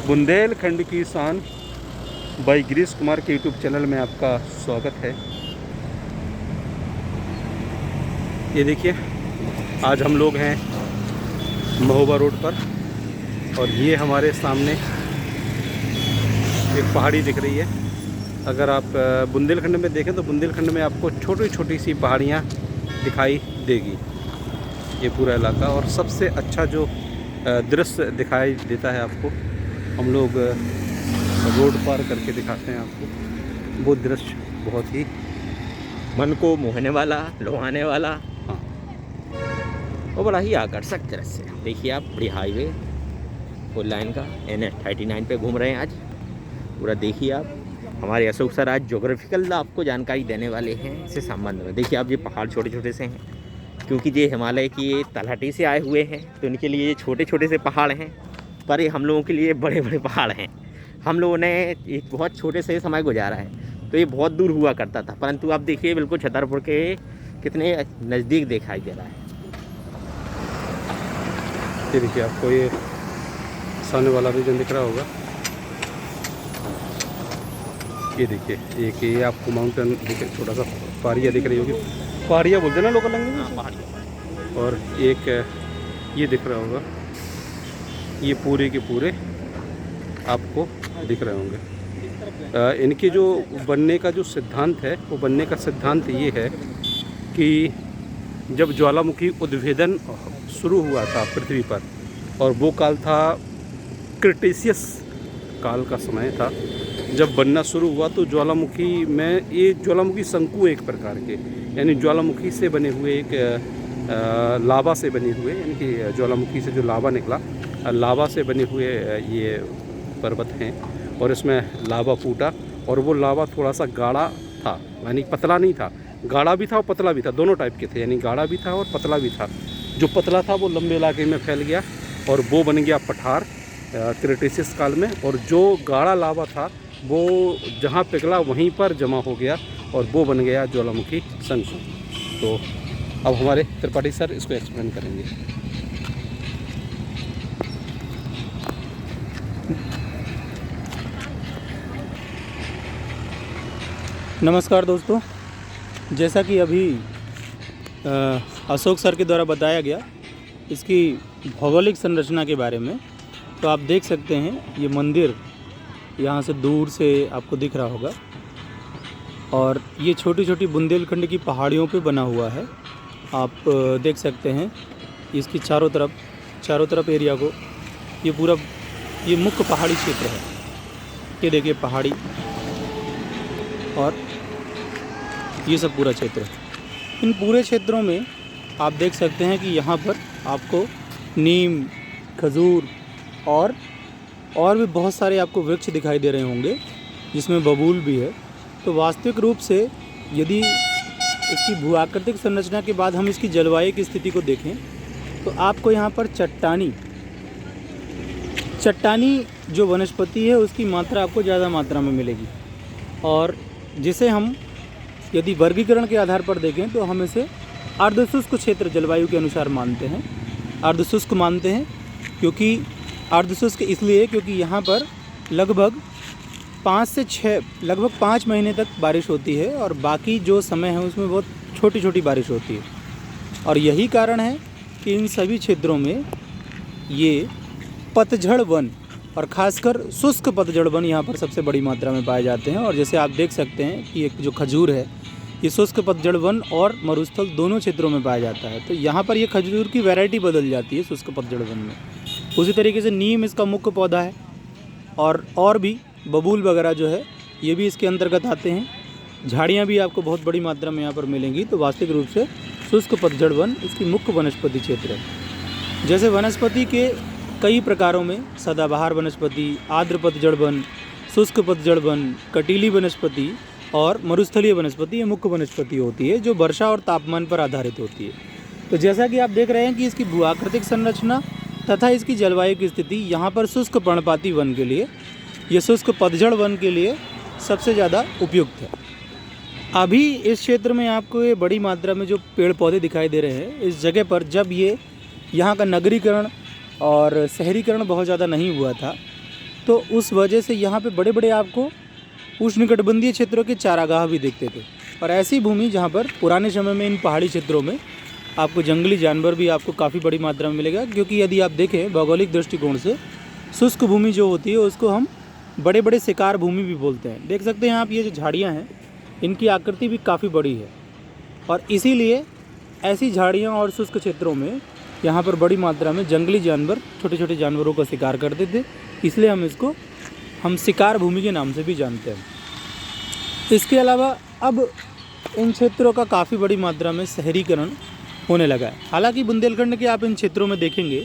बुंदेलखंड की शान बाई गिरीश कुमार के यूट्यूब चैनल में आपका स्वागत है। ये देखिए, आज हम लोग हैं महोबा रोड पर और ये हमारे सामने एक पहाड़ी दिख रही है। अगर आप बुंदेलखंड में देखें तो बुंदेलखंड में आपको छोटी छोटी सी पहाड़ियाँ दिखाई देगी ये पूरा इलाका। और सबसे अच्छा जो दृश्य दिखाई देता है आपको, हम लोग रोड पार करके दिखाते हैं आपको। वो दृश्य बहुत ही मन को मोहने वाला, लुभाने वाला, हाँ, और बड़ा ही आकर्षक दृश्य है। देखिए आप, बड़ी हाईवे फोर लाइन का NH39 पे घूम रहे हैं आज। पूरा देखिए आप। हमारे अशोक सर आज ज्योग्राफिकल आपको जानकारी देने वाले हैं इससे संबंध में। देखिए आप, ये पहाड़ छोटे छोटे से हैं क्योंकि ये हिमालय की तलहटी से आए हुए हैं, तो उनके लिए ये छोटे छोटे से पहाड़ हैं, पर ये हम लोगों के लिए बड़े बड़े पहाड़ हैं। हम लोगों ने एक बहुत छोटे से समय गुजारा है, तो ये बहुत दूर हुआ करता था, परंतु आप देखिए बिल्कुल छतरपुर के कितने नज़दीक दिखाई दे रहा है। ये देखिए, आपको ये सामने वाला रीजन दिख रहा होगा। ये देखिए, एक ये आपको माउंटेन दिखे, छोटा सा पहाड़ियाँ दिख रही होगी। पहाड़ियाँ बोलते हैं ना लोकल लैंग्वेज में। पहाड़ी। और एक ये दिख रहा होगा। ये पूरे के पूरे आपको दिख रहे होंगे। इनके जो बनने का जो सिद्धांत है, वो बनने का सिद्धांत ये है कि जब ज्वालामुखी उद्भेदन शुरू हुआ था पृथ्वी पर, और वो काल था क्रिटेशियस काल का समय था, जब बनना शुरू हुआ तो ज्वालामुखी में ये ज्वालामुखी शंकु एक प्रकार के, यानी ज्वालामुखी से बने हुए एक लावा से बने हुए, यानी कि ज्वालामुखी से जो लावा निकला, लावा से बने हुए ये पर्वत हैं। और इसमें लावा फूटा और वो लावा थोड़ा सा गाढ़ा था, यानी पतला नहीं था। गाढ़ा भी था और पतला भी था, दोनों टाइप के थे, यानी गाढ़ा भी था और पतला भी था। जो पतला था वो लंबे इलाके में फैल गया और वो बन गया पठार क्रिटेशियस काल में। और जो गाढ़ा लावा था वो जहाँ पिघला वहीं पर जमा हो गया और वो बन गया ज्वालामुखी शंकु। तो अब हमारे त्रिपाठी सर इसको एक्सप्लेन करेंगे। नमस्कार दोस्तों, जैसा कि अभी अशोक सर के द्वारा बताया गया इसकी भौगोलिक संरचना के बारे में, तो आप देख सकते हैं ये मंदिर यहाँ से दूर से आपको दिख रहा होगा। और ये छोटी छोटी बुंदेलखंड की पहाड़ियों पे बना हुआ है। आप देख सकते हैं इसकी चारों तरफ एरिया को, ये पूरा ये मुख्य पहाड़ी क्षेत्र है। ये देखिए पहाड़ी और ये सब पूरा क्षेत्र। इन पूरे क्षेत्रों में आप देख सकते हैं कि यहाँ पर आपको नीम, खजूर और भी बहुत सारे आपको वृक्ष दिखाई दे रहे होंगे, जिसमें बबूल भी है। तो वास्तविक रूप से यदि इसकी भूआकृतिक संरचना के बाद हम इसकी जलवायु की स्थिति को देखें तो आपको यहाँ पर चट्टानी जो वनस्पति है उसकी मात्रा आपको ज़्यादा मात्रा में मिलेगी। और जिसे हम यदि वर्गीकरण के आधार पर देखें तो हम इसे अर्धशुष्क क्षेत्र जलवायु के अनुसार मानते हैं। अर्धशुष्क मानते हैं क्योंकि अर्धशुष्क इसलिए क्योंकि यहाँ पर लगभग 5 महीने तक बारिश होती है और बाकी जो समय है उसमें बहुत छोटी छोटी बारिश होती है। और यही कारण है कि इन सभी क्षेत्रों में ये पतझड़ वन और ख़ासकर शुष्क पतझड़ वन यहाँ पर सबसे बड़ी मात्रा में पाए जाते हैं। और जैसे आप देख सकते हैं कि एक जो खजूर है, ये शुष्क पतझड़ वन और मरुस्थल दोनों क्षेत्रों में पाया जाता है। तो यहाँ पर ये खजूर की वैरायटी बदल जाती है शुष्क पतझड़ वन में। उसी तरीके से नीम इसका मुख्य पौधा है और भी बबूल वगैरह जो है ये भी इसके अंतर्गत आते हैं। झाड़ियाँ भी आपको बहुत बड़ी मात्रा में यहाँ पर मिलेंगी। तो वास्तविक रूप से शुष्क पतझड़ वन इसकी मुख्य वनस्पति क्षेत्र है। जैसे वनस्पति के कई प्रकारों में सदाबहार वनस्पति, आर्द्र पतझड़ वन, शुष्क पतझड़ वन, कटीली वनस्पति और मरुस्थलीय वनस्पति ये मुख्य वनस्पति होती है जो वर्षा और तापमान पर आधारित होती है। तो जैसा कि आप देख रहे हैं कि इसकी भूआकृतिक संरचना तथा इसकी जलवायु की स्थिति यहाँ पर शुष्क पर्णपाती वन के लिए, ये शुष्क पतझड़ वन के लिए सबसे ज़्यादा उपयुक्त है। अभी इस क्षेत्र में आपको ये बड़ी मात्रा में जो पेड़ पौधे दिखाई दे रहे हैं, इस जगह पर जब ये यहाँ का नगरीकरण और शहरीकरण बहुत ज़्यादा नहीं हुआ था तो उस वजह से यहाँ पे बड़े बड़े आपको उष्णकटिबंधीय क्षेत्रों के चारागाह भी दिखते थे। और ऐसी भूमि जहाँ पर पुराने समय में इन पहाड़ी क्षेत्रों में आपको जंगली जानवर भी आपको काफ़ी बड़ी मात्रा में मिलेगा, क्योंकि यदि आप देखें भौगोलिक दृष्टिकोण से शुष्क भूमि जो होती है उसको हम बड़े बड़े शिकार भूमि भी बोलते हैं। देख सकते हैं आप, ये जो झाड़ियाँ हैं इनकी आकृति भी काफ़ी बड़ी है, और इसीलिए ऐसी झाड़ियाँ और शुष्क क्षेत्रों में यहाँ पर बड़ी मात्रा में जंगली जानवर छोटे छोटे जानवरों का शिकार करते थे, इसलिए हम शिकार भूमि के नाम से भी जानते हैं। इसके अलावा अब इन क्षेत्रों का काफ़ी बड़ी मात्रा में शहरीकरण होने लगा है। हालांकि बुंदेलखंड के आप इन क्षेत्रों में देखेंगे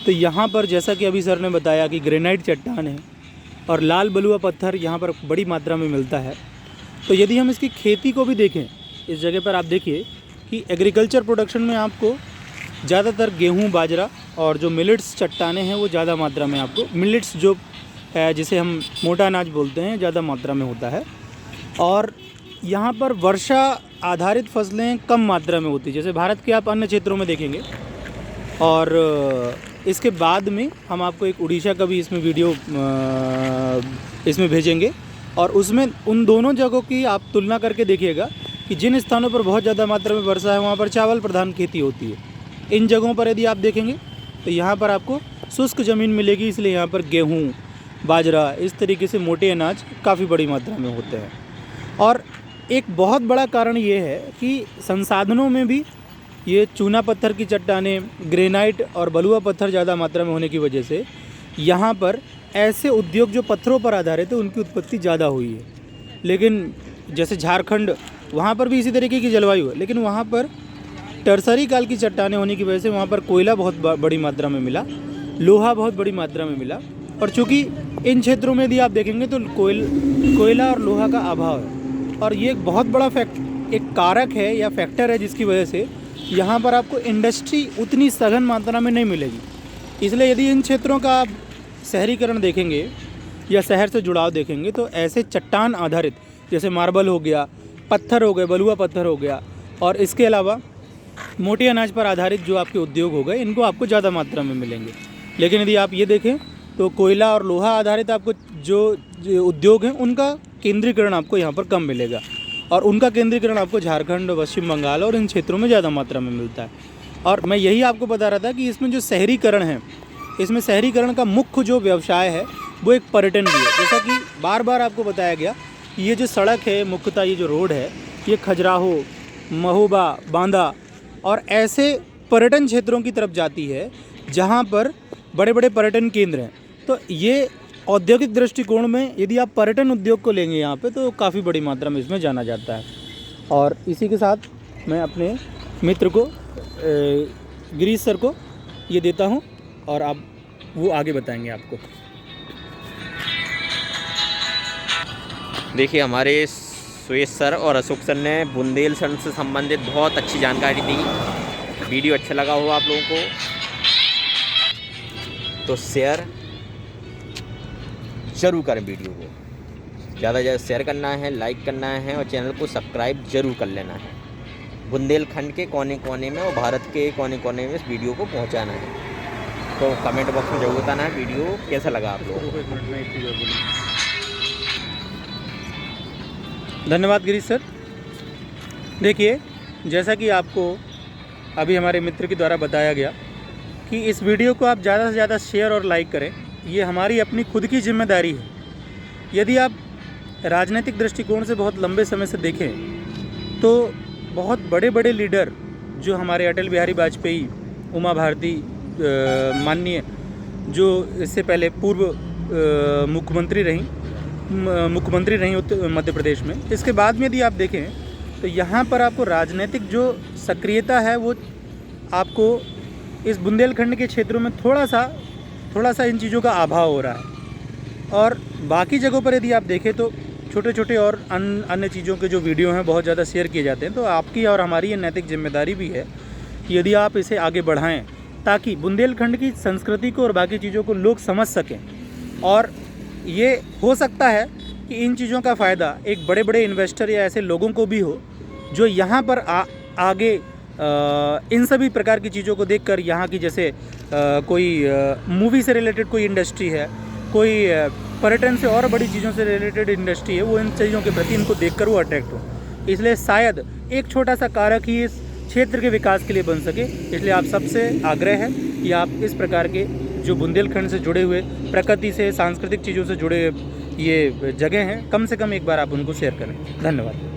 तो यहाँ पर जैसा कि अभी सर ने बताया कि ग्रेनाइट चट्टान है और लाल बलुआ पत्थर यहाँ पर बड़ी मात्रा में मिलता है। तो यदि हम इसकी खेती को भी देखें, इस जगह पर आप देखिए कि एग्रीकल्चर प्रोडक्शन में आपको ज़्यादातर गेहूँ, बाजरा और जो मिलेट्स चट्टाने हैं वो ज़्यादा मात्रा में आपको, मिलेट्स जो है जिसे हम मोटा अनाज बोलते हैं, ज़्यादा मात्रा में होता है। और यहाँ पर वर्षा आधारित फसलें कम मात्रा में होती है, जैसे भारत के आप अन्य क्षेत्रों में देखेंगे। और इसके बाद में हम आपको एक उड़ीसा का भी इसमें वीडियो इसमें भेजेंगे, और उसमें उन दोनों जगहों की आप तुलना करके देखिएगा कि जिन स्थानों पर बहुत ज़्यादा मात्रा में वर्षा है वहाँ पर चावल प्रधान खेती होती है। इन जगहों पर यदि आप देखेंगे तो यहाँ पर आपको शुष्क ज़मीन मिलेगी, इसलिए यहाँ पर गेहूँ, बाजरा, इस तरीके से मोटे अनाज काफ़ी बड़ी मात्रा में होते हैं। और एक बहुत बड़ा कारण ये है कि संसाधनों में भी ये चूना पत्थर की चट्टानें, ग्रेनाइट और बलुआ पत्थर ज़्यादा मात्रा में होने की वजह से यहाँ पर ऐसे उद्योग जो पत्थरों पर आधारित है उनकी उत्पत्ति ज़्यादा हुई है। लेकिन जैसे झारखंड, वहाँ पर भी इसी तरीके की जलवायु है, लेकिन वहाँ पर टर्सरी काल की चट्टानें होने की वजह से वहाँ पर कोयला बहुत बड़ी मात्रा में मिला, लोहा बहुत बड़ी मात्रा में मिला। और चूँकि इन क्षेत्रों में यदि आप देखेंगे तो कोयला और लोहा का अभाव है, और ये एक बहुत बड़ा एक कारक है या फैक्टर है जिसकी वजह से यहाँ पर आपको इंडस्ट्री उतनी सघन मात्रा में नहीं मिलेगी। इसलिए यदि इन क्षेत्रों का आप शहरीकरण देखेंगे या शहर से जुड़ाव देखेंगे तो ऐसे चट्टान आधारित जैसे मार्बल हो गया, पत्थर हो गए, बलुआ पत्थर हो गया, और इसके अलावा मोटे अनाज पर आधारित जो आपके उद्योग हो गए, इनको आपको ज़्यादा मात्रा में मिलेंगे। लेकिन यदि आप ये देखें तो कोयला और लोहा आधारित आपको जो उद्योग हैं उनका केंद्रीकरण आपको यहाँ पर कम मिलेगा, और उनका केंद्रीकरण आपको झारखंड, पश्चिम बंगाल और इन क्षेत्रों में ज़्यादा मात्रा में मिलता है। और मैं यही आपको बता रहा था कि इसमें जो शहरीकरण है, इसमें शहरीकरण का मुख्य जो व्यवसाय है वो एक पर्यटन भी है। जैसा कि बार बार आपको बताया गया कि ये जो सड़क है, मुख्यतः ये जो रोड है, ये खजुराहो, महोबा, बांदा और ऐसे पर्यटन क्षेत्रों की तरफ जाती है जहाँ पर बड़े बड़े पर्यटन केंद्र हैं। तो ये औद्योगिक दृष्टिकोण में यदि आप पर्यटन उद्योग को लेंगे यहाँ पे तो काफ़ी बड़ी मात्रा में इसमें जाना जाता है। और इसी के साथ मैं अपने मित्र को गिरीश सर को ये देता हूँ, और आप वो आगे बताएंगे आपको। देखिए, हमारे सुयश सर और अशोक सर ने बुंदेलखंड से संबंधित बहुत अच्छी जानकारी दी। वीडियो अच्छा लगा हो आप लोगों को तो शेयर ज़रूर करें, वीडियो को ज़्यादा से ज़्यादा शेयर करना है, लाइक करना है और चैनल को सब्सक्राइब ज़रूर कर लेना है। बुंदेलखंड के कोने कोने में और भारत के कोने कोने में इस वीडियो को पहुंचाना है। तो कमेंट बॉक्स में जरूर बताना है वीडियो कैसा लगा आप लोगों को। धन्यवाद गिरीश सर। देखिए, जैसा कि आपको अभी हमारे मित्र के द्वारा बताया गया कि इस वीडियो को आप ज़्यादा से ज़्यादा शेयर और लाइक करें, ये हमारी अपनी खुद की जिम्मेदारी है। यदि आप राजनीतिक दृष्टिकोण से बहुत लंबे समय से देखें तो बहुत बड़े बड़े लीडर जो हमारे अटल बिहारी वाजपेयी, उमा भारती माननीय, जो इससे पहले पूर्व मुख्यमंत्री रहीं मध्य प्रदेश में, इसके बाद में यदि आप देखें तो यहाँ पर आपको राजनीतिक जो सक्रियता है वो आपको इस बुंदेलखंड के क्षेत्रों में थोड़ा सा इन चीज़ों का अभाव हो रहा है। और बाकी जगहों पर यदि आप देखें तो छोटे छोटे और अन्य चीज़ों के जो वीडियो हैं बहुत ज़्यादा शेयर किए जाते हैं। तो आपकी और हमारी ये नैतिक जिम्मेदारी भी है कि यदि आप इसे आगे बढ़ाएं ताकि बुंदेलखंड की संस्कृति को और बाकी चीज़ों को लोग समझ सकें। और ये हो सकता है कि इन चीज़ों का फ़ायदा एक बड़े बड़े इन्वेस्टर या ऐसे लोगों को भी हो जो यहाँ पर आगे इन सभी प्रकार की चीज़ों को देखकर यहाँ की जैसे कोई मूवी से रिलेटेड कोई इंडस्ट्री है कोई पर्यटन से और बड़ी चीज़ों से रिलेटेड इंडस्ट्री है, वो इन चीज़ों के प्रति इनको देखकर वो अट्रैक्ट हो। इसलिए शायद एक छोटा सा कारक ही इस क्षेत्र के विकास के लिए बन सके। इसलिए आप सबसे आग्रह है कि आप इस प्रकार के जो बुंदेलखंड से जुड़े हुए, प्रकृति से, सांस्कृतिक चीज़ों से जुड़े ये जगह हैं, कम से कम एक बार आप उनको शेयर करें। धन्यवाद।